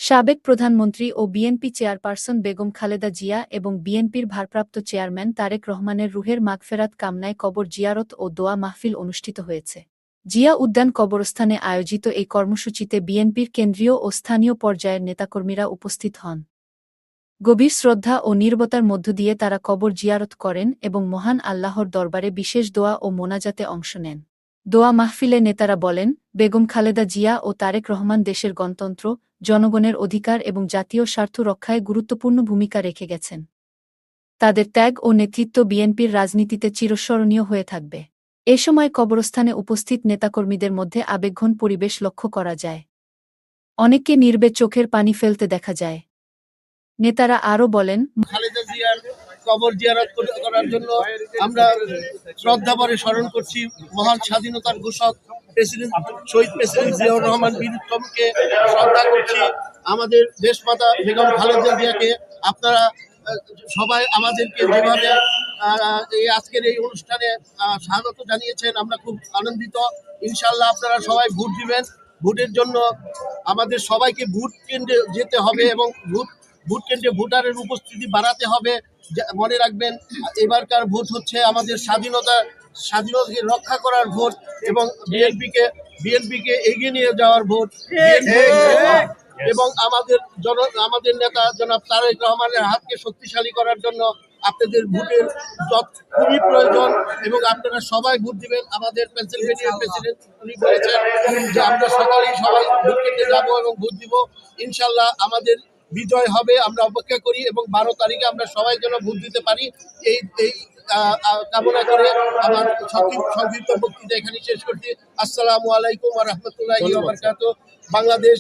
সাবেক প্রধানমন্ত্রী ও BNP chairperson Begum Khaleda Zia এবং বিএনপির ভারপ্রাপ্ত চেয়ারম্যান তারেক রহমানের রুহের মাগফেরাত কামনায় কবর জিয়ারত ও দোয়া মাহফিল অনুষ্ঠিত হয়েছে। জিয়া উদ্যান কবরস্থানে আয়োজিত এই কর্মসূচিতে বিএনপির কেন্দ্রীয় ও স্থানীয় পর্যায়ের নেতাকর্মীরা উপস্থিত হন। গভীর শ্রদ্ধা ও নীরবতার মধ্য দিয়ে তারা কবর জিয়ারত করেন এবং মহান আল্লাহর দরবারে বিশেষ দোয়া ও মোনাজাতে অংশ নেন। দোয়া মাহফিলে নেতারা বলেন, বেগম খালেদা জিয়া ও তারেক রহমান দেশের গণতন্ত্র, জনগণের অধিকার এবং জাতীয় স্বার্থ রক্ষায় গুরুত্বপূর্ণ ভূমিকা রেখে গেছেন। তাদের ত্যাগ ও নেতৃত্ব বিএনপির রাজনীতিতে চিরস্মরণীয় হয়ে থাকবে। এ সময় কবরস্থানে উপস্থিত নেতাকর্মীদের মধ্যে আবেগঘন পরিবেশ লক্ষ্য করা যায়। অনেককে নির্বে চোখের পানি ফেলতে দেখা যায়। নেতারা আরও বলেন, খালেদা জিয়ার কবর জিয়ারত করার জন্য আমরা শ্রদ্ধাভরে স্মরণ করছি মহান স্বাধীনতার ঘোষক শহীদ প্রেসিডেন্ট জিয়াউর রহমান বীর উত্তমকে শ্রদ্ধা করছি। আমাদের দেশমাতা বেগম খালেদা জিয়াকে আপনারা সবাই আমাদেরকে যেভাবে এই আজকের এই অনুষ্ঠানে স্বাগত জানিয়েছেন, আমরা খুব আনন্দিত। ইনশাল্লাহ আপনারা সবাই ভোট দিবেন। ভোটের জন্য আমাদের সবাইকে ভোট কেন্দ্রে যেতে হবে এবং ভোট কেন্দ্রে ভোটারের উপস্থিতি বাড়াতে হবে। মনে রাখবেন, এবারকার ভোট হচ্ছে আমাদের স্বাধীনতাকে রক্ষা করার ভোট এবং বিএনপিকে এগিয়ে নিয়ে যাওয়ার ভোট এবং আমাদের নেতা জনাব তারেক রহমানের হাতকে শক্তিশালী করার জন্য আপনাদের ভোটের খুবই প্রয়োজন এবং আপনারা সবাই ভোট দিবেন। আমাদের পেনসিলভেনিয়ার প্রেসিডেন্ট উনি বলেছেন যে আমরা সকালেই সবাই ভোট কেন্দ্রে যাবো এবং ভোট দিব। ইনশাল্লাহ আমাদের বিজয় হবে, আমরা অপেক্ষা করি এবং 12 তারিখে আমরা সবাই যেন ভোট দিতে পারি এই কামনা করে আমার সংক্ষিপ্ত বক্তৃতা এখানে শেষ করছি। আসসালামু আলাইকুম ওয়া রাহমাতুল্লাহি ওয়া বারাকাতুহু। বাংলাদেশ